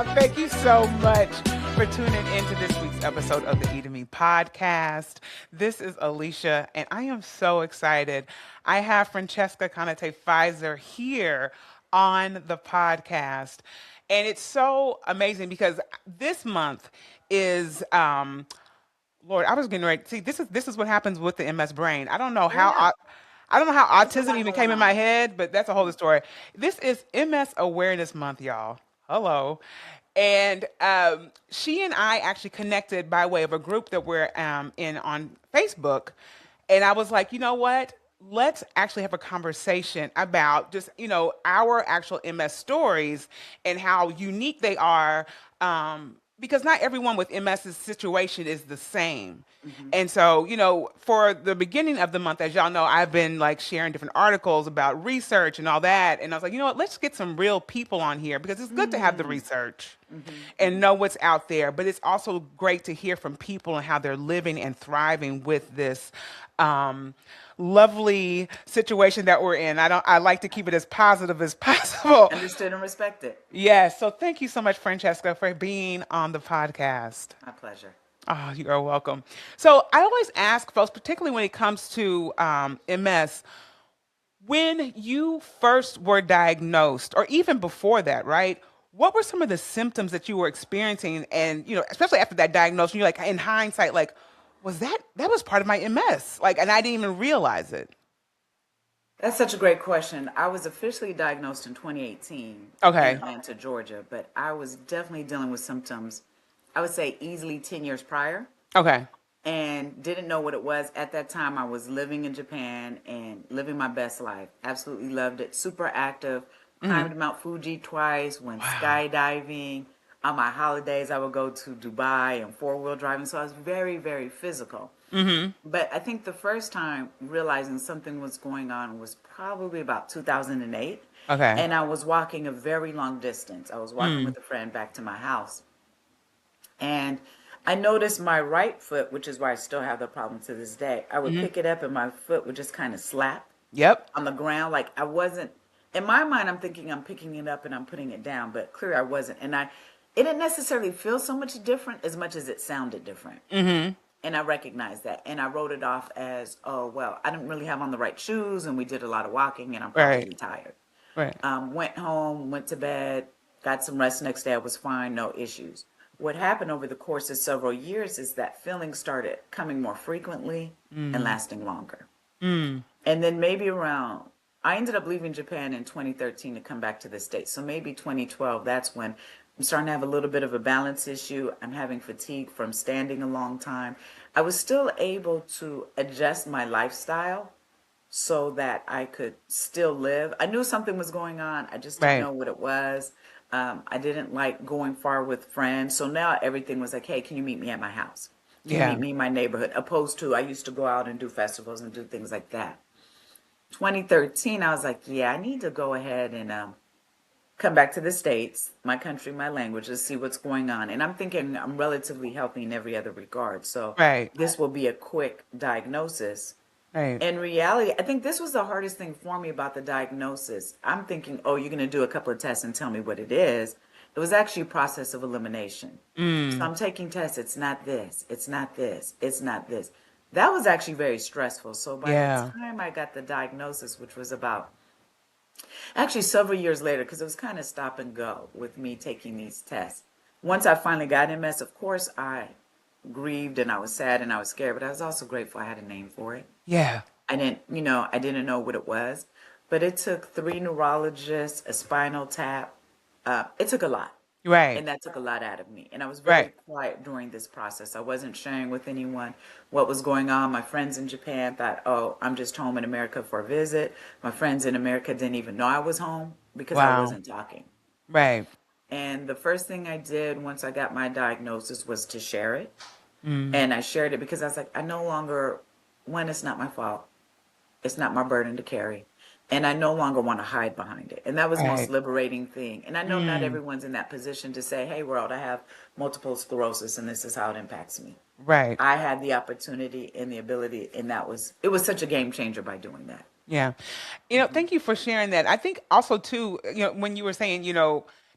Thank you so much for tuning into this week's episode of the E to Me podcast. This is Alicia, and I am so excited. I have Francesca Conaté-Fizer here on the podcast. And it's so amazing because this month is Lord, I was getting ready. See, this is what happens with the MS brain. I don't know how There's a autism lot even going came in my on. head, but that's a whole other story. This is MS Awareness Month, y'all. Hello. And she and I actually connected by way of a group that we're in on Facebook. And I was like, you know what? Let's actually have a conversation about just, our actual MS stories and how unique they are. Because not everyone with MS's situation is the same. Hmm. And so, for the beginning of the month, as y'all know, I've been like sharing different articles about research and all that. And I was like, you know what, let's get some real people on here because it's good to have the Mm. research Hmm. and Hmm. know what's out there. But it's also great to hear from people and how they're living and thriving with this um, lovely situation that we're in. I like to keep it as positive as possible. Understood and respected. Yes. So thank you so much, Francesca, for being on the podcast. My pleasure. Oh, you are welcome. So I always ask folks, particularly when it comes to MS, when you first were diagnosed, or even before that, right? What were some of the symptoms that you were experiencing? And, especially after that diagnosis, you're like, in hindsight, like, that was part of my MS? Like, and I didn't even realize it. That's such a great question. I was officially diagnosed in 2018 in Okay. Atlanta, Georgia, but I was definitely dealing with symptoms, I would say easily 10 years prior, Okay. and didn't know what it was. At that time, I was living in Japan and living my best life. Absolutely loved it. Super active. Hmm. Climbed Mount Fuji twice, went Wow. skydiving. On my holidays, I would go to Dubai and four-wheel driving. So I was very, very physical. Hmm. But I think the first time realizing something was going on was probably about 2008. Okay. And I was walking a very long distance. I was walking Mm. with a friend back to my house. And I noticed my right foot, which is why I still have the problem to this day. I would Hmm. pick it up and my foot would just kind of slap Yep. on the ground. Like I wasn't, in my mind, I'm thinking I'm picking it up and I'm putting it down, but clearly I wasn't. It didn't necessarily feel so much different as much as it sounded different. Hmm. And I recognized that. And I wrote it off as, oh, well, I didn't really have on the right shoes and we did a lot of walking and I'm Right. probably tired. Right. Went home, went to bed, got some rest. Next day I was fine, no issues. What happened over the course of several years is that feeling started coming more frequently and Mm. lasting longer. Mm. And then maybe around, I ended up leaving Japan in 2013 to come back to the States. So maybe 2012, that's when I'm starting to have a little bit of a balance issue. I'm having fatigue from standing a long time. I was still able to adjust my lifestyle so that I could still live. I knew something was going on. I just didn't Right. know what it was. I didn't like going far with friends. So now everything was like, hey, can you meet me at my house? Can you Yeah. meet me in my neighborhood? Opposed to I used to go out and do festivals and do things like that. 2013, I was like, yeah, I need to go ahead and come back to the States, my country, my language, to see what's going on. And I'm thinking I'm relatively healthy in every other regard. So Right. this will be a quick diagnosis. Right. In reality, I think this was the hardest thing for me about the diagnosis. I'm thinking, oh, you're going to do a couple of tests and tell me what it is. It was actually a process of elimination. So Mm. I'm taking tests. It's not this. It's not this. It's not this. That was actually very stressful. So by the Yeah. time I got the diagnosis, which was about actually several years later, because it was kind of stop and go with me taking these tests. Once I finally got MS, of course, I grieved and I was sad and I was scared, but I was also grateful I had a name for it. Yeah. I didn't know what it was, but it took three neurologists, a spinal tap. It took a lot. Right. And that took a lot out of me. And I was very Right. quiet during this process. I wasn't sharing with anyone what was going on. My friends in Japan thought, oh, I'm just home in America for a visit. My friends in America didn't even know I was home because I Wow. wasn't talking. Right. And the first thing I did once I got my diagnosis was to share it. Mm. And I shared it because I was like, I no longer, one, it's not my fault. It's not my burden to carry. And I no longer want to hide behind it. And that was the most Right. liberating thing. And I know not Mm. everyone's in that position to say, hey, world, I have multiple sclerosis and this is how it impacts me. Right. I had the opportunity and the ability, and it was such a game changer by doing that. Yeah. Hmm. Thank you for sharing that. I think also too, when you were saying,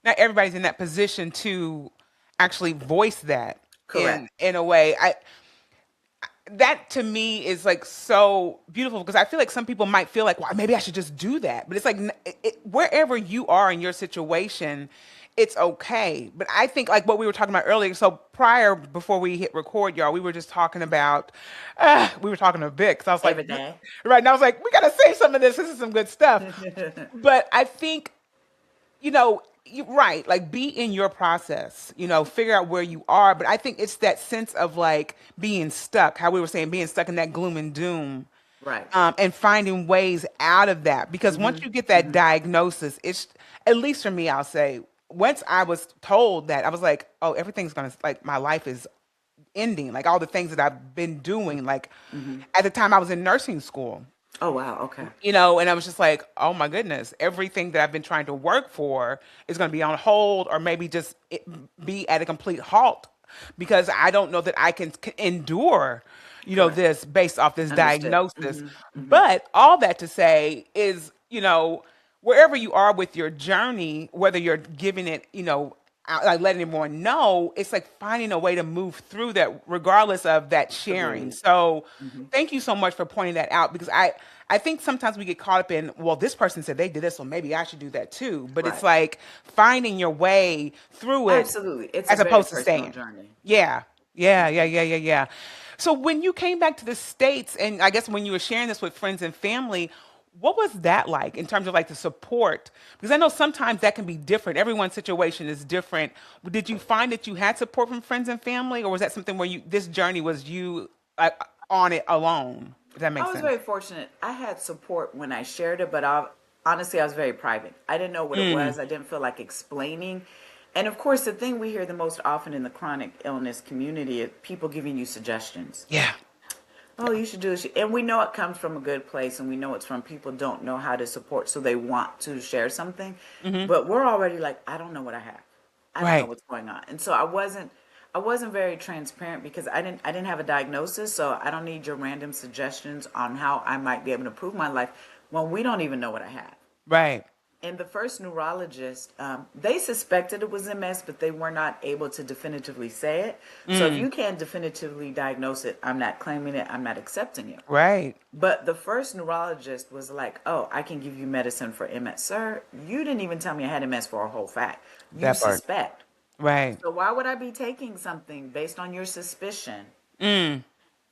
not everybody's in that position to actually voice that Correct. in a way. I that to me is like so beautiful because I feel like some people might feel like, well, maybe I should just do that. But it's like wherever you are in your situation, it's okay. But I think like what we were talking about earlier. So prior, before we hit record, y'all, we were just talking about, we were talking to Vic. So I was like, Every day. right. And I was like, we got to save some of this. This is some good stuff. But I think you're right. Like, be in your process, figure out where you are. But I think it's that sense of like being stuck, how we were saying, being stuck in that gloom and doom, Right. and finding ways out of that. Because once you get that diagnosis, it's, at least for me, I'll say, once I was told that, I was like, oh, everything's going to, like, my life is ending. Like, all the things that I've been doing, like, at the time I was in nursing school. Oh, wow. Okay. And I was just like, oh my goodness, everything that I've been trying to work for is going to be on hold or maybe just be at a complete halt because I don't know that I can endure, Correct. this based off this Understood. diagnosis. But all that to say is, wherever you are with your journey, whether you're giving it, like letting everyone know, it's like finding a way to move through that regardless of that sharing. Agreed. So thank you so much for pointing that out because I think sometimes we get caught up in, well, this person said they did this, so maybe I should do that too. But it's Right. like finding your way through it Absolutely. It's a as very opposed to personal staying. journey. Yeah. Yeah, yeah, yeah, yeah, yeah. So when you came back to the States, and I guess when you were sharing this with friends and family, what was that like in terms of like the support? Because I know sometimes that can be different. Everyone's situation is different. Did you find that you had support from friends and family, or was that something where this journey was you on it alone? Does that make I was sense? very fortunate. I had support when I shared it, but honestly, I was very private. I didn't know what it Mm, was. I didn't feel like explaining. And of course, the thing we hear the most often in the chronic illness community is people giving you suggestions. yeah. Oh, you should do this. And we know it comes from a good place, and we know it's from people don't know how to support, so they want to share something. Hmm. But we're already like, I don't know what I have. I don't know Right. what's going on. And so I wasn't very transparent because I didn't have a diagnosis, so I don't need your random suggestions on how I might be able to improve my life when we don't even know what I have. Right. And the first neurologist, they suspected it was MS, but they were not able to definitively say it. So if Mm, you can't definitively diagnose it, I'm not claiming it, I'm not accepting it. right. But the first neurologist was like, oh, I can give you medicine for MS. Sir, you didn't even tell me I had MS for a whole fact. You That part. suspect. Right. So why would I be taking something based on your suspicion? Mm,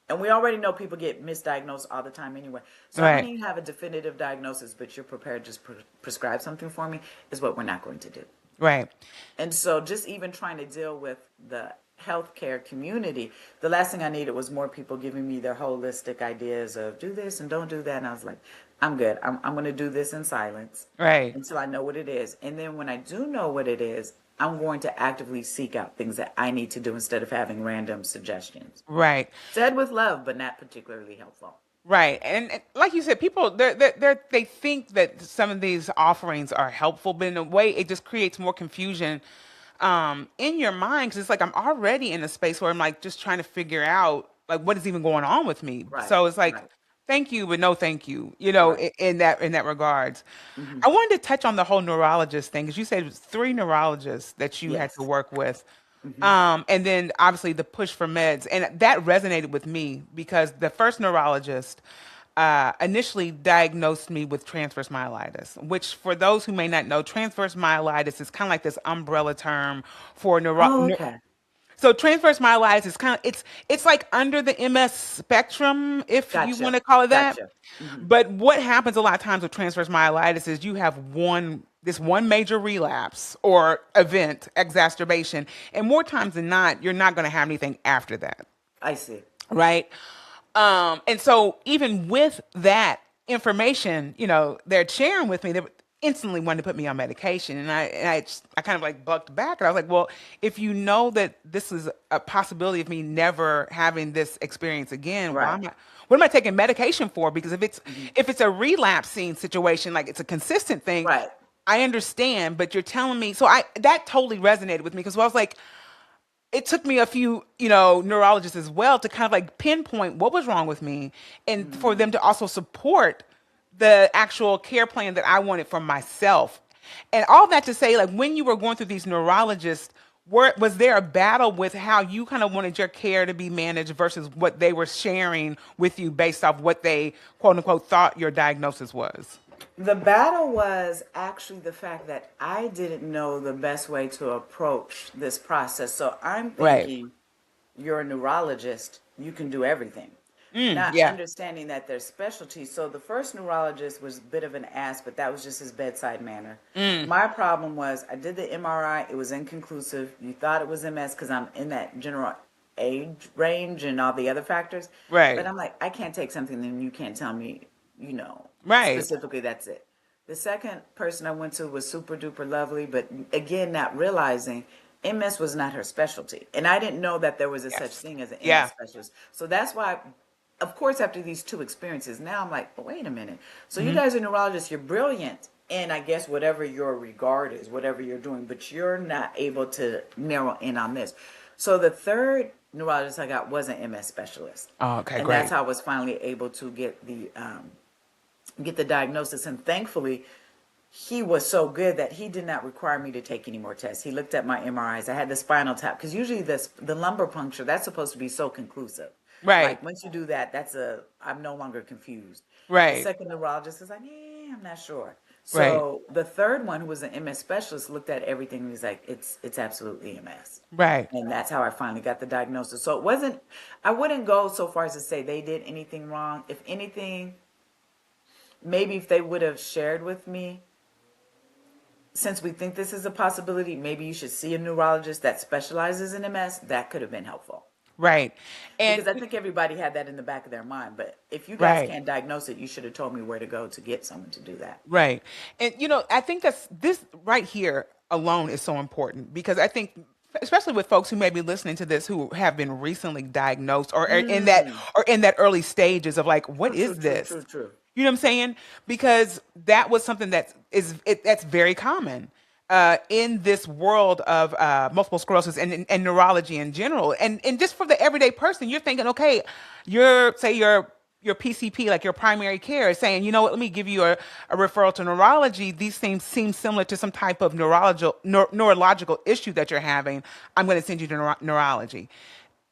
And we already know people get misdiagnosed all the time anyway. So I don't right. even have a definitive diagnosis, but you're prepared to just prescribe something for me is what we're not going to do. Right. And so just even trying to deal with the healthcare community, the last thing I needed was more people giving me their holistic ideas of do this and don't do that. And I was like, I'm good. I'm going to do this in silence Right. until I know what it is. And then when I do know what it is, I'm going to actively seek out things that I need to do instead of having random suggestions. Right. Said with love, but not particularly helpful. Right. And like you said, people they think that some of these offerings are helpful, but in a way it just creates more confusion in your mind because it's like I'm already in a space where I'm like just trying to figure out like what is even going on with me. Right, So it's like right, thank you, but no thank you, right. in that regards. Hmm. I wanted to touch on the whole neurologist thing because you said it was three neurologists that you had to Yes. work with. Hmm. And then obviously the push for meds. And that resonated with me because the first neurologist initially diagnosed me with transverse myelitis, which for those who may not know, transverse myelitis is kind of like this umbrella term for Oh, okay. so transverse myelitis is kind of it's like under the MS spectrum, if you want Gotcha. to call it that. Gotcha. Hmm. But what happens a lot of times with transverse myelitis is you have one major relapse or event, exacerbation, and more times than not, you're not going to have anything after that, I see. right? And so even with that information, they're sharing with me, they instantly wanted to put me on medication. And I kind of like bucked back and I was like, well, if you know that this is a possibility of me never having this experience again, Right. what am I taking medication for? Because if it's Hmm. if it's a relapsing situation, like it's a consistent thing, Right. I understand, but you're telling me, so that totally resonated with me because I was like, it took me a few, neurologists as well to kind of like pinpoint what was wrong with me and for them Mm. to also support the actual care plan that I wanted for myself. And all that to say, like when you were going through these neurologists, was there a battle with how you kind of wanted your care to be managed versus what they were sharing with you based off what they quote unquote thought your diagnosis was? The battle was actually the fact that I didn't know the best way to approach this process. So I'm Right. thinking, you're a neurologist, you can do everything. Not Yeah. understanding that there's specialties. So the first neurologist was a bit of an ass, but that was just his bedside manner. My problem was I did the MRI, it was inconclusive. You thought it was MS because I'm in that general age range and all the other factors. But Right. I'm like, I can't take something and you can't tell me, you know, Right. specifically that's it. The second person I went to was super duper lovely, but again, not realizing MS was not her specialty. And I didn't know that there was a such Yes. thing as an MS Yeah. specialist. So that's why, of course, after these two experiences, now I'm like, oh, wait a minute. So you Hmm. guys are neurologists, you're brilliant. And I guess whatever your regard is, whatever you're doing, but you're not able to narrow in on this. So the third neurologist I got was an MS specialist. Oh, okay, And that's great. how I was finally able to get the diagnosis. And thankfully, he was so good that he did not require me to take any more tests. He looked at my MRIs. I had the spinal tap because usually the lumbar puncture, that's supposed to be so conclusive. Right. Like once you do that, I'm no longer confused. The Right. second neurologist is like, yeah, I'm not sure. Right. So the third one, who was an MS specialist, looked at everything and he's like, it's absolutely MS. Right. And that's how I finally got the diagnosis. So it wasn't, I wouldn't go so far as to say they did anything wrong. If anything, maybe if they would have shared with me, since we think this is a possibility, maybe you should see a neurologist that specializes in MS, that could have been helpful. Right. And Because I think everybody had that in the back of their mind. But if you guys right. can't diagnose it, you should have told me where to go to get someone to do that. Right. And I think that's this right here alone is so important because I think especially with folks who may be listening to this who have been recently diagnosed or are in that early stages of like, what True, true, is true, this? true, true. You know what I'm saying? Because that was something that's very common in this world of multiple sclerosis and neurology in general. And just for the everyday person, you're thinking, okay, your PCP, like your primary care, is saying, you know what, let me give you a referral to neurology. These things seem similar to some type of neurological issue that you're having. I'm going to send you to neurology.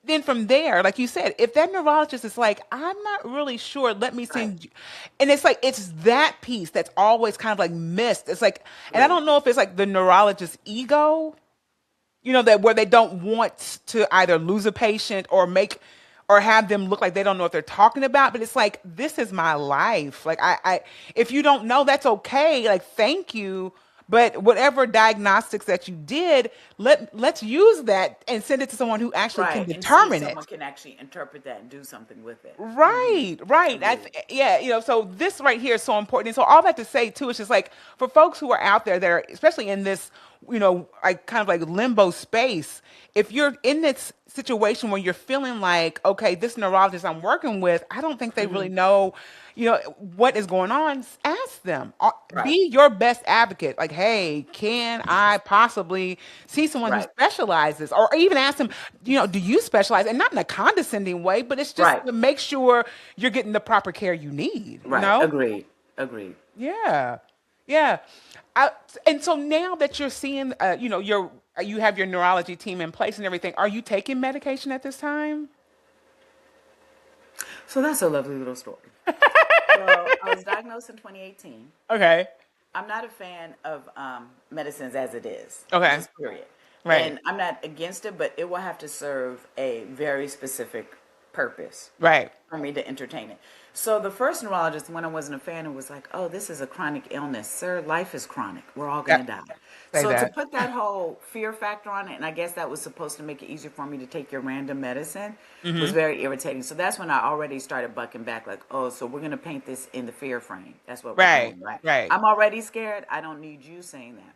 Then from there, like you said, if that neurologist is like, I'm not really sure, let me Right. send you. And it's like, it's that piece that's always kind of like missed. It's like, and I Right. don't know if it's like the neurologist's ego, that where they don't want to either lose a patient or have them look like they don't know what they're talking about. But it's like, this is my life. Like if you don't know, that's okay. Like, thank you. But whatever diagnostics that you did, let's use that and send it to someone who actually can Right. And see if determine someone it. can actually interpret that and do something with it. Right, right. Agreed. Yeah, so this right here is so important. And so all that to say too is just like for folks who are out there that are especially in this, like kind of like limbo space, if you're in this situation where you're feeling like, okay, this neurologist I'm working with, I don't think they really know, what is going on, ask them. Right. Be your best advocate. Like, hey, can I possibly see someone who Right. specializes? Or even ask them, do you specialize? And not in a condescending way, but it's just Right. to make sure you're getting the proper care you need, you Right. know? Agreed. Agreed. Yeah. Yeah. And so now that you're seeing, you have your neurology team in place and everything, are you taking medication at this time? So that's a lovely little story. So I was diagnosed in 2018. Okay. I'm not a fan of medicines as it is. Okay. Just period. Right. And I'm not against it, but it will have to serve a very specific purpose Right. for me to entertain it. So the first neurologist, when I wasn't a fan, who was like, "Oh, this is a chronic illness, sir. Life is chronic. We're all gonna Yep. die." Say So to that. put that whole fear factor on it, and I guess that was supposed to make it easier for me to take your random medicine, was very irritating. So that's when I already started bucking back, like, "Oh, so we're gonna paint this in the fear frame. That's what we're Right. doing, right? Right. I'm already scared. I don't need you saying that."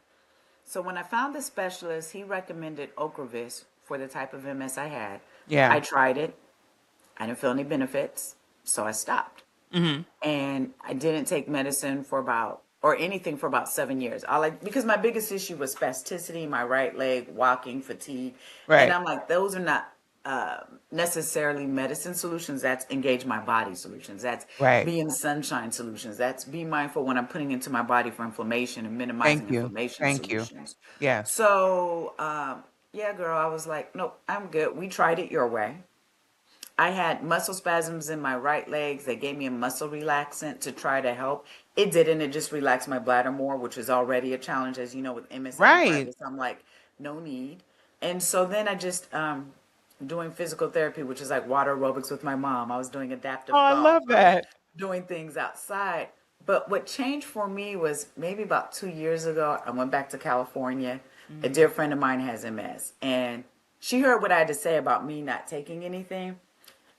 So when I found the specialist, he recommended Ocrevus for the type of MS I had. Yeah. I tried it. I didn't feel any benefits, so I stopped. And I didn't take medicine or anything for about 7 years. Because my biggest issue was spasticity, my right leg, walking, fatigue. And Right. I'm like, those are not necessarily medicine solutions. That's engage my body solutions. That's Right. be in the sunshine solutions. That's be mindful when I'm putting into my body for inflammation and minimizing Thank you. inflammation Thank you. solutions. Yes. So, yeah, girl, I was like, nope, I'm good. We tried it your way. I had muscle spasms in my right legs. They gave me a muscle relaxant to try to help. It didn't. It just relaxed my bladder more, which is already a challenge, as you know, with MS and Right. arthritis. I'm like, no need. And so then I just doing physical therapy, which is like water aerobics with my mom. I was doing Oh, adaptive I golf. love I was that. doing things outside. But what changed for me was maybe about 2 years ago, I went back to California. A Mm. dear friend of mine has MS, and she heard what I had to say about me not taking anything.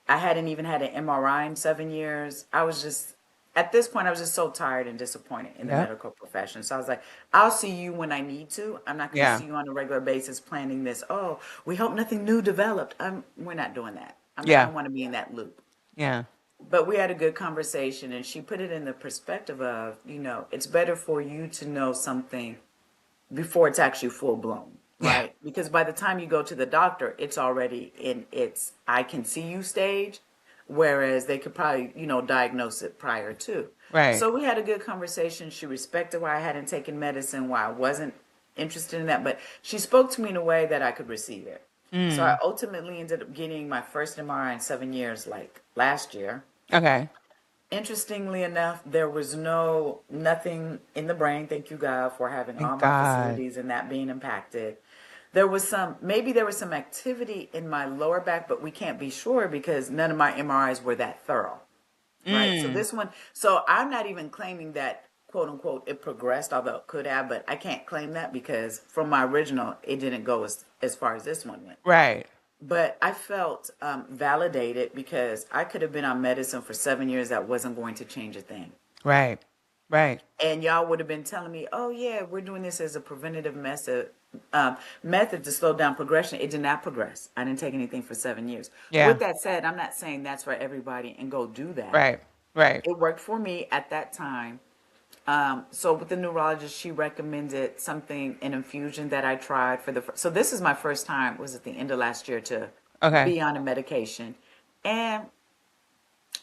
I hadn't even had an MRI in 7 years. I was just, at this point, I was just so tired and disappointed in the Yep. medical profession. So I was like, I'll see you when I need to. I'm not going to Yeah. see you on a regular basis planning this. Oh, we hope nothing new developed. We're not doing that. I Yeah. don't want to be in that loop. Yeah. But we had a good conversation, and she put it in the perspective of, it's better for you to know something before it's actually full blown, Yeah. right? Because by the time you go to the doctor, it's already in its I can see you stage, whereas they could probably, diagnose it prior to. Right. So we had a good conversation. She respected why I hadn't taken medicine, why I wasn't interested in that, but she spoke to me in a way that I could receive it. So I Mm. ultimately ended up getting my first MRI in 7 years, like last year. Okay. Interestingly enough, there was nothing in the brain. Thank you, God, for having all Thank my God. facilities and that being impacted. Maybe there was some activity in my lower back, but we can't be sure because none of my MRIs were that thorough, right? So Mm. this one, so I'm not even claiming that quote unquote it progressed, although it could have, but I can't claim that because from my original, it didn't go as far as this one went. Right. But I felt validated because I could have been on medicine for 7 years that wasn't going to change a thing. Right. Right. And y'all would have been telling me, oh, yeah, we're doing this as a preventative method to slow down progression. It did not progress. I didn't take anything for 7 years. Yeah. With that said, I'm not saying that's for everybody and go do that. Right. Right. It worked for me at that time. So with the neurologist, she recommended something, an infusion that I tried for so this is my first time, was at the end of last year to Okay. be on a medication. And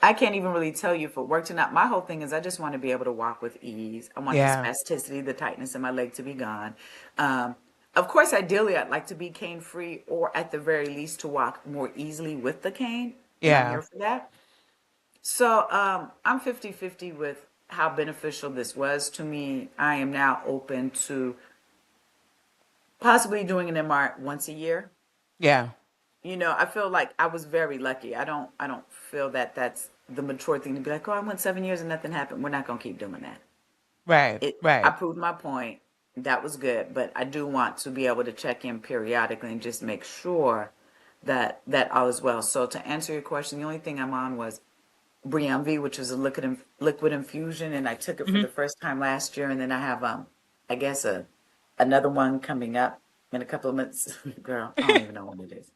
I can't even really tell you if it worked or not. My whole thing is I just want to be able to walk with ease. I want the Yeah. spasticity, the tightness in my leg to be gone. Of course, ideally, I'd like to be cane free or at the very least to walk more easily with the cane. And I'm Yeah. here for that. So I'm 50-50 with how beneficial this was to me. I am now open to possibly doing an MR once a year. Yeah. I feel like I was very lucky. I don't feel that that's the mature thing to be like, oh, I went 7 years and nothing happened. We're not gonna keep doing that. Right. I Right. proved my point. That was good, but I do want to be able to check in periodically and just make sure that all is well. So to answer your question, the only thing I'm on was Briumvi, which was a liquid infusion, and I took it for Hmm. the first time last year, and then I have I guess another one coming up in a couple of months. Girl, I don't even know when it is.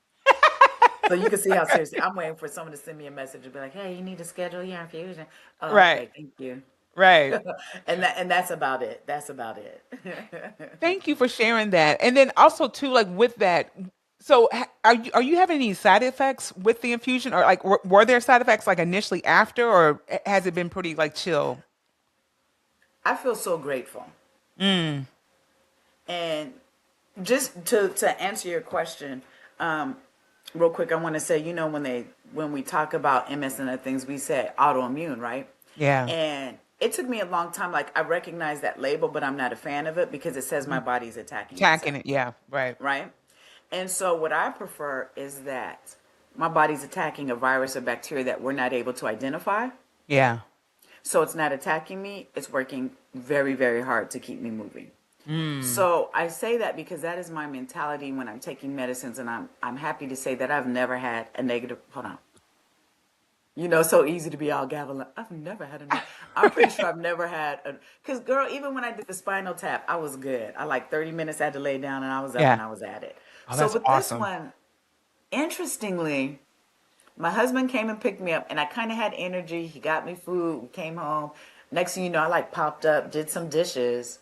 So you can see how seriously I'm waiting for someone to send me a message and be like, "Hey, you need to schedule your infusion." Oh, Right. okay, thank you. Right. And that's about it. That's about it. Thank you for sharing that. And then also too, like with that, so are you having any side effects with the infusion, or like were there side effects like initially after, or has it been pretty like chill? I feel so grateful. Mm. And just to answer your question, real quick, I want to say, when we talk about MS and other things, we say autoimmune, right? Yeah. And it took me a long time. Like I recognize that label, but I'm not a fan of it because it says my Mhm. body's attacking Attacking itself, it. Yeah. Right. right? And so what I prefer is that my body's attacking a virus or bacteria that we're not able to identify. Yeah. So it's not attacking me. It's working very, very hard to keep me moving. Mm. So I say that because that is my mentality when I'm taking medicines, and I'm happy to say that I've never had a negative. Hold on, so easy to be all gavel. I've never had a. I'm pretty sure I've never had a. Because girl, even when I did the spinal tap, I was good. I like 30 minutes. I had to lay down, and I was up, Yeah. and I was at it. Oh, So that's with this awesome. one, interestingly, my husband came and picked me up, and I kind of had energy. He got me food. We came home. Next thing you know, I like popped up, did some dishes,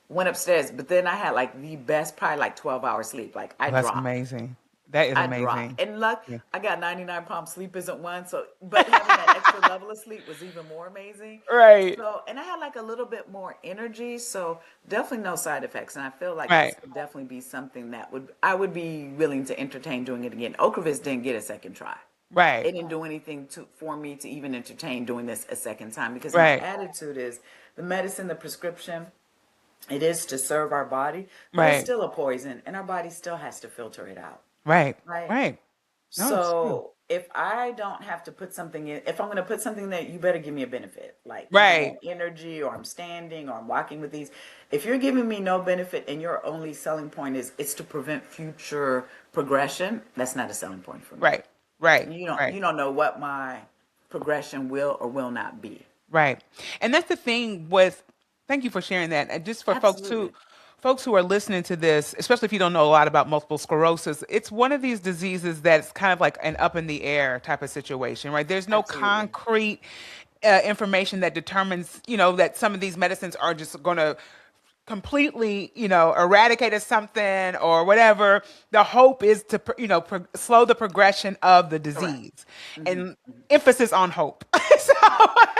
went upstairs, but then I had like the best, probably like 12 hours sleep. Like I Oh, that's dropped. amazing. That is I drop. amazing. And luck, Yeah. I got 99 problems. Sleep isn't one. So, but having that extra level of sleep was even more amazing. Right. So, and I had like a little bit more energy. So, definitely no side effects. And I feel like this Right. could definitely be something that I would be willing to entertain doing it again. Ocrevus didn't get a second try. Right. It didn't do anything for me to even entertain doing this a second time because my Right. attitude is the medicine, the prescription, it is to serve our body, but it's Right. still a poison and our body still has to filter it out. Right. Right. Right. No, it's true. So if I don't have to put something in, if I'm going to put something that you better give me a benefit, like either Right. more energy or I'm standing or I'm walking with these. If you're giving me no benefit and your only selling point is it's to prevent future progression, that's not a selling point for me. Right. Right. You Right. don't know what my progression will or will not be. Right. And that's the thing with, thank you for sharing that. And just for Absolutely. folks who are listening to this, especially if you don't know a lot about multiple sclerosis, it's one of these diseases that's kind of like an up in the air type of situation, right? There's no Absolutely. concrete information that determines, that some of these medicines are just going to completely, eradicate something or whatever. The hope is to, slow the progression of the Correct. disease, and emphasis on hope. So,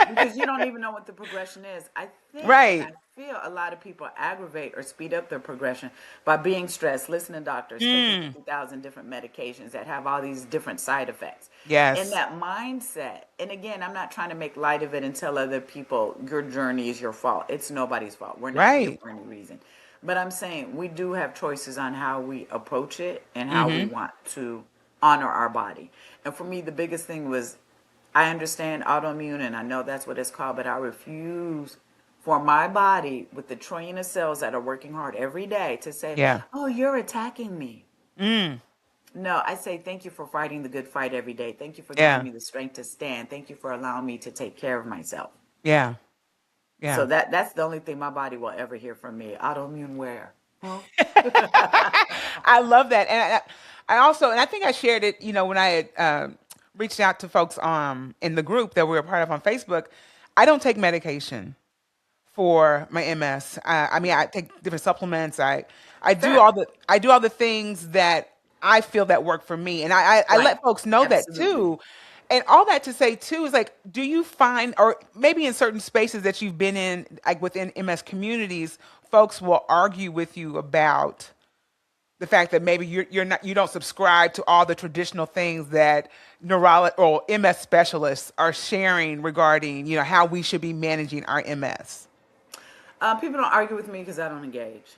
Because you don't even know what the progression is. I think and I right. feel a lot of people aggravate or speed up their progression by being stressed, listening to doctors, taking 50,000 different medications that have all these different side effects. And Yes. that mindset, and again, I'm not trying to make light of it and tell other people your journey is your fault. It's nobody's fault. We're not here Right. for any reason. But I'm saying we do have choices on how we approach it and how we Mm-hmm. want to honor our body. And for me, the biggest thing was I understand autoimmune and I know that's what it's called, but I refuse for my body with the trillion of cells that are working hard every day to say, Yeah. oh, you're attacking me. Mm. No, I say thank you for fighting the good fight every day. Thank you for giving Yeah. me the strength to stand. Thank you for allowing me to take care of myself. Yeah. So Yeah. that's the only thing my body will ever hear from me. Autoimmune where? Huh? I love that, and I also, and I think I shared it. When I had reached out to folks in the group that we were part of on Facebook, I don't take medication for my MS. I mean, I take different supplements. Sure. I do all the things that I feel that work for me, and I Right. let folks know that Absolutely. too. And all that to say too is like, do you find, or maybe in certain spaces that you've been in, like within MS communities, folks will argue with you about the fact that maybe you don't subscribe to all the traditional things that or MS specialists are sharing regarding how we should be managing our MS. People don't argue with me because I don't engage.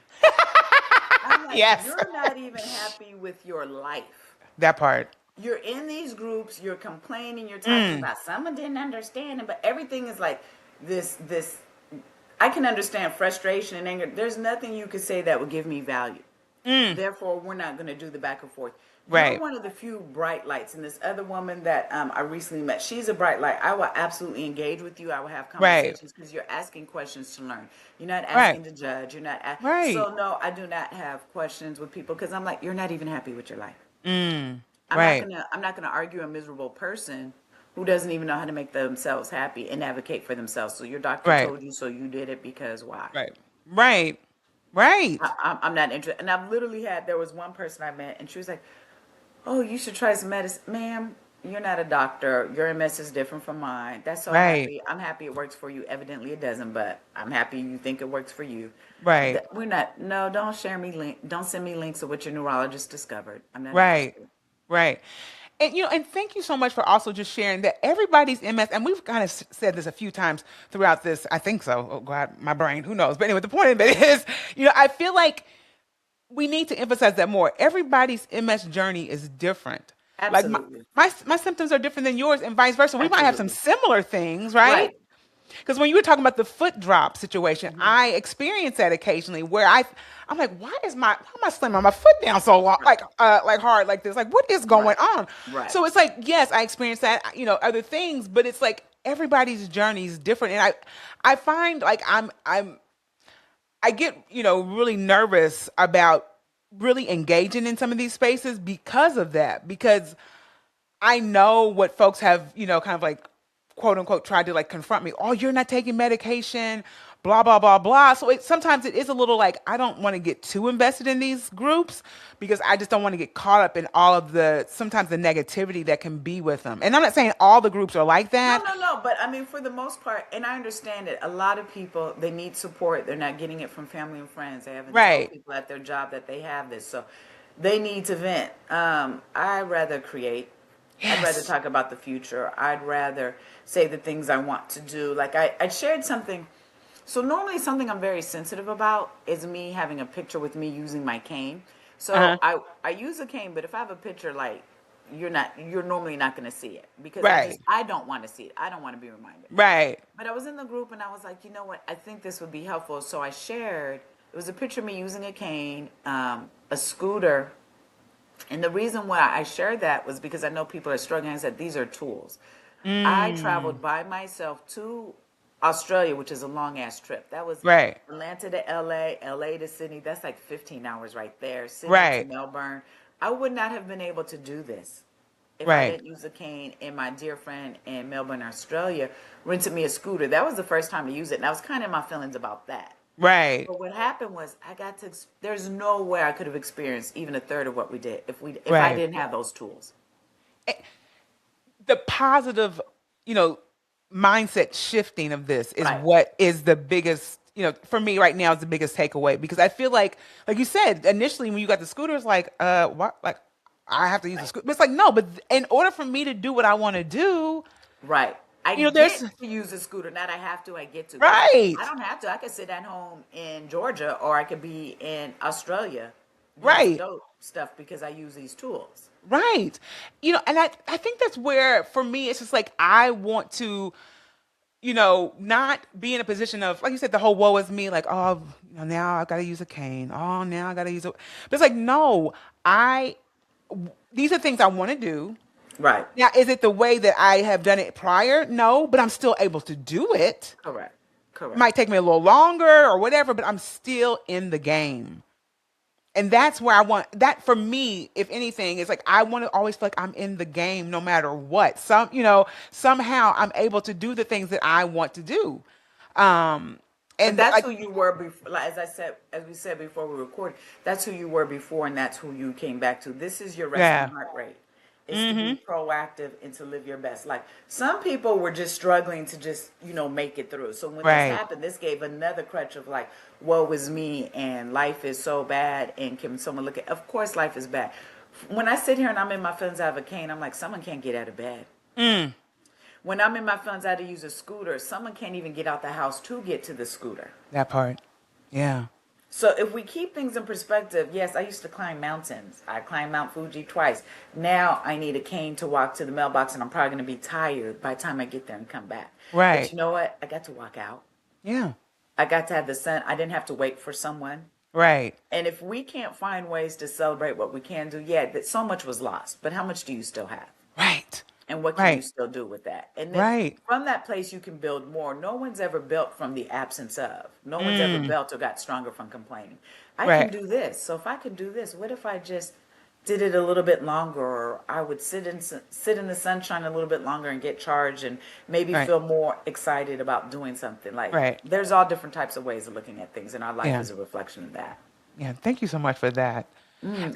I'm like, Yes, you're not even happy with your life. that part. You're in these groups, you're complaining, you're talking Mm, about someone didn't understand it, but everything is like this I can understand frustration and anger. There's nothing you could say that would give me value. mm, Therefore, we're not going to do the back and forth. You're right, one of the few bright lights. And this other woman that I recently met, she's a bright light. I will absolutely engage with you. I will have right, conversations because you're asking questions to learn. You're not right, asking to judge. You're not. right, So no, I do not have questions with people because I'm like, you're not even happy with your life. mm, I'm not right, gonna. I'm not gonna argue a miserable person who doesn't even know how to make themselves happy and advocate for themselves. So your doctor right, told you, so you did it because why? right, right, right. I'm not interested. And I've literally had, there was one person I met and she was like, oh, you should try some medicine. Ma'am, you're not a doctor. Your MS is different from mine. That's so Right, happy. I'm happy it works for you. Evidently it doesn't, but I'm happy you think it works for you. right, We're not, no, don't share me link. Don't send me links of what your neurologist discovered. I'm not right, interested. right. And and thank you so much for also just sharing that everybody's MS, and we've kind of said this a few times throughout this. I think so. Oh God, my brain, who knows? But anyway, the point of it is, I feel like we need to emphasize that more. Everybody's MS journey is different. Like Absolutely. my symptoms are different than yours, and vice versa. We might have some Absolutely. similar things, right? Right. Because when you were talking about the foot drop situation, Mhm. I experience that occasionally where I'm like, why am I slamming my foot down so long, Right. like hard like this? Like, what is Right. going on? Right. So it's like, yes, I experience that, other things, but it's like everybody's journey is different. And I find like I get, really nervous about really engaging in some of these spaces because of that, because I know what folks have, kind of like quote unquote tried to like confront me. Oh, you're not taking medication. blah blah blah blah. So sometimes it is a little like I don't want to get too invested in these groups because I just don't want to get caught up in all of the sometimes the negativity that can be with them. And I'm not saying all the groups are like No, that. no, no. But I mean, for the most part, and I understand it. A lot of people they need support. They're not getting it from family and friends. They haven't told Right. people at their job that they have this, so they need to vent. I rather create. I'd rather Yes. talk about the future. I'd rather say the things I want to do. Like I shared something. So normally something I'm very sensitive about is me having a picture with me using my cane. So Uh-huh. I use a cane, but if I have a picture like you're normally not going to see it because Right. I don't want to see it. I don't want to be reminded. Right. But I was in the group and I was like, you know what? I think this would be helpful. So I shared. It was a picture of me using a cane, a scooter, and the reason why I shared that was because I know people are struggling. I said these are tools. I Mm. traveled by myself to Australia, which is a long ass trip. That was Right. Atlanta to LA, LA to Sydney. That's like 15 hours right there. Sydney to Right. Melbourne. I would not have been able to do this if I Right. didn't use a cane. And my dear friend in Melbourne, Australia, rented me a scooter. That was the first time to use it, and I was kind of in my feelings about that. Right. But what happened was I got to. There's no way I could have experienced even a third of what we did if I Right. didn't have those tools. The positive, you know, mindset shifting of this is Right. what is the biggest, for me right now is the biggest takeaway because I feel like you said initially when you got the scooter, it's like, what, like I have to use the Right. scooter. But it's like, no, but in order for me to do what I want to do, Right. I there's get to use a scooter. Not I have to, I get to. Because I right, don't have to. I could sit at home in Georgia or I could be in Australia doing some right. dope stuff because I use these tools. Right. And I think that's where for me it's just like I want to, not be in a position of like you said, the whole woe is me, like, oh, now I gotta use a cane. Oh, now I gotta use a but it's like, no, I these are things I want to do. Right. Now, is it the way that I have done it prior? No, but I'm still able to do it. Correct. It Correct. might take me a little longer or whatever, but I'm still in the game. And that's where I want that for me, if anything, is like I want to always feel like I'm in the game no matter what. Somehow I'm able to do the things that I want to do. Um, But and that's like, who you were before. Like, as we said before we recorded, that's who you were before, and that's who you came back to. This is your resting yeah. heart rate. Is to be Mm-hmm. proactive and to live your best. Like some people were just struggling to just make it through. So when this Right. happened, this gave another crutch of like, woe is me, and life is so bad. And can someone look at? Of course, life is bad. When I sit here and I'm in my feelings, I have a cane. I'm like, someone can't get out of bed. Mm, When I'm in my feelings, I had to use a scooter. Someone can't even get out the house to get to the scooter. that part. Yeah. So if we keep things in perspective, yes, I used to climb mountains. I climbed Mount Fuji twice. Now I need a cane to walk to the mailbox, and I'm probably going to be tired by the time I get there and come back. But Right. you know what? I got to walk out. Yeah. I got to have the sun. I didn't have to wait for someone. Right. And if we can't find ways to celebrate what we can do, yeah, that so much was lost. But how much do you still have? Right. And what can you Right. still do with that? And then Right. from that place, you can build more. No one's ever built from the absence of. No one's ever Mm, built or got stronger from complaining. I can right. do this. So if I can do this, what if I just did it a little bit longer? Or I would sit in the sunshine a little bit longer and get charged and maybe Right. feel more excited about doing something. Like Right. there's all different types of ways of looking at things, and our life Yeah. is a reflection of that. Yeah. Thank you so much for that.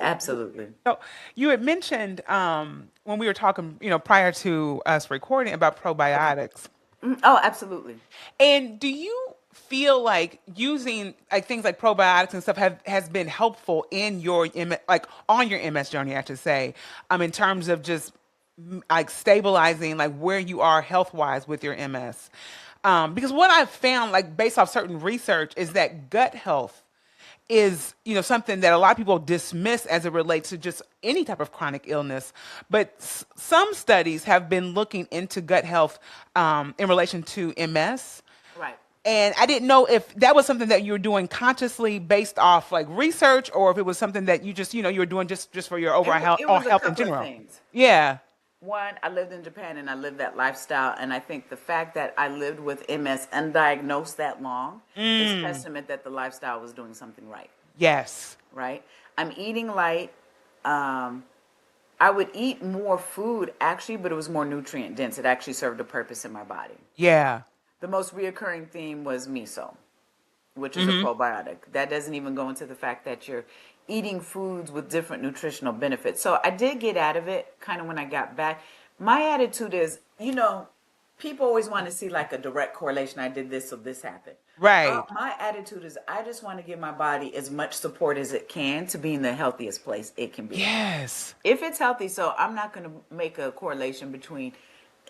Absolutely. So you had mentioned when we were talking, prior to us recording about Okay. probiotics. Oh, absolutely. And do you feel like using like things like probiotics and stuff has been helpful in your like on your MS journey, I should say, in terms of just like stabilizing like where you are health wise with your MS? Because what I've found, like based off certain research, is that gut health is something that a lot of people dismiss as it relates to just any type of chronic illness, but some studies have been looking into gut health in relation to MS. Right. And I didn't know if that was something that you were doing consciously based off like research, or if it was something that you just you were doing just for your overall health It or was a health in couple of general. things. Yeah. One, I lived in Japan and I lived that lifestyle. And I think the fact that I lived with MS undiagnosed that long is testament that the lifestyle was doing something right. Yes. Right? I'm eating light. I would eat more food actually, but it was more nutrient dense. It actually served a purpose in my body. Yeah. The most reoccurring theme was miso. which is a probiotic. That doesn't even go into the fact that you're eating foods with different nutritional benefits. So I did get out of it kind of when I got back. My attitude is, people always want to see like a direct correlation. I did this, so this happened. Right. My attitude is I just want to give my body as much support as it can to be in the healthiest place it can be. Yes. If it's healthy, so I'm not going to make a correlation between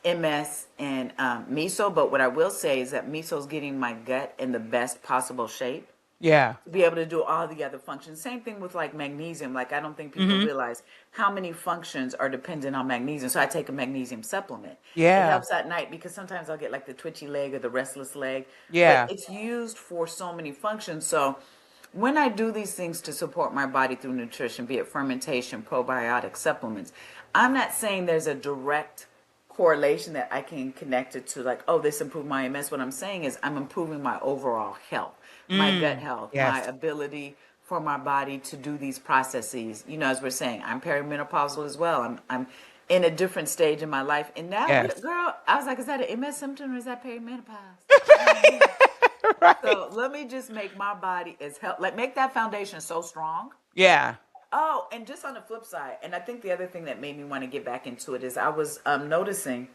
MS and miso, but what I will say is that miso is getting my gut in the best possible shape Yeah. to be able to do all the other functions. Same thing with like magnesium. Like I don't think people realize how many functions are dependent on magnesium. So I take a magnesium supplement. It Yeah. helps at night because sometimes I'll get like the twitchy leg or the restless leg. Yeah. But it's used for so many functions. So when I do these things to support my body through nutrition, be it fermentation, probiotic supplements, I'm not saying there's a direct correlation that I can connect it to, like, oh, this improved my MS. What I'm saying is I'm improving my overall health, my gut health, my Yes. ability for my body to do these processes. As we're saying, I'm perimenopausal as well. I'm in a different stage in my life. And now, Yes. girl, I was like, is that an MS symptom or is that perimenopause? I don't know. Right. So let me just make my body as like make that foundation so strong. Yeah. Oh, and just on the flip side, and I think the other thing that made me want to get back into it is I was noticing,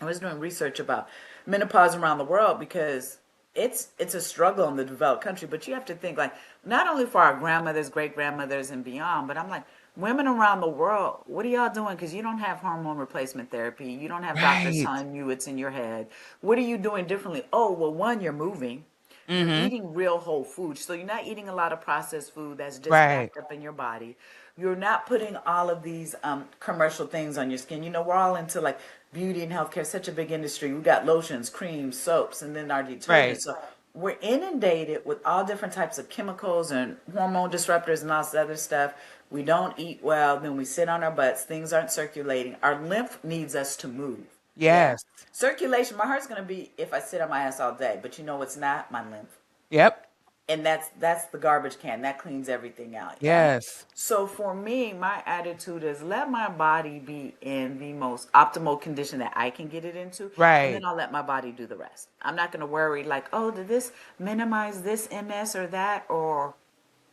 I was doing research about menopause around the world because it's a struggle in the developed country, but you have to think like not only for our grandmothers, great grandmothers, and beyond, but I'm like, women around the world, what are y'all doing? Because you don't have hormone replacement therapy, you don't have doctors Right. telling you it's in your head. What are you doing differently? Oh, well, one, you're moving. You're eating real whole food. So you're not eating a lot of processed food that's just Right. backed up in your body. You're not putting all of these commercial things on your skin. We're all into like beauty and healthcare, such a big industry. We got lotions, creams, soaps, and then our detergents. Right. So we're inundated with all different types of chemicals and hormone disruptors and all this other stuff. We don't eat well. Then we sit on our butts. Things aren't circulating. Our lymph needs us to move. Yeah. Yes. Circulation, my heart's going to be if I sit on my ass all day. But you know what's not? My lymph. Yep. And that's the garbage can. That cleans everything out. Yeah. Yes. So for me, my attitude is let my body be in the most optimal condition that I can get it into. And Right. then I'll let my body do the rest. I'm not going to worry like, oh, did this minimize this MS or that? Or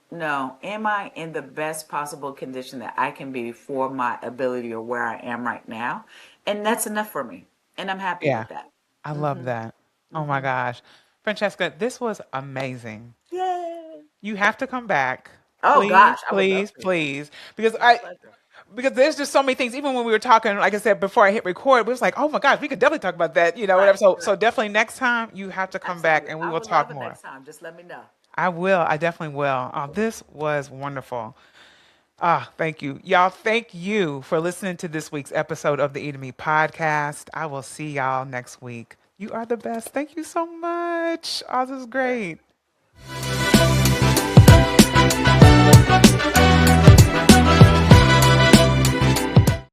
no, am I in the best possible condition that I can be for my ability or where I am right now? And that's enough for me. And I'm happy Yeah. with that. I love that. Oh my gosh. Francesca, this was amazing. Yay. You have to come back. Oh Please, gosh, I would love please, to. please. Because My pleasure. because there's just so many things. Even when we were talking, like I said before I hit record, we was like, oh my gosh, we could definitely talk about that, whatever. Right, So right. definitely next time you have to come back Absolutely. and we I will would love talk it more. next time. Just let me know. I will. I definitely will. Oh, this was wonderful. Ah, thank you. Y'all, thank you for listening to this week's episode of the Eat to Me podcast. I will see y'all next week. You are the best. Thank you so much. Oh, this is great.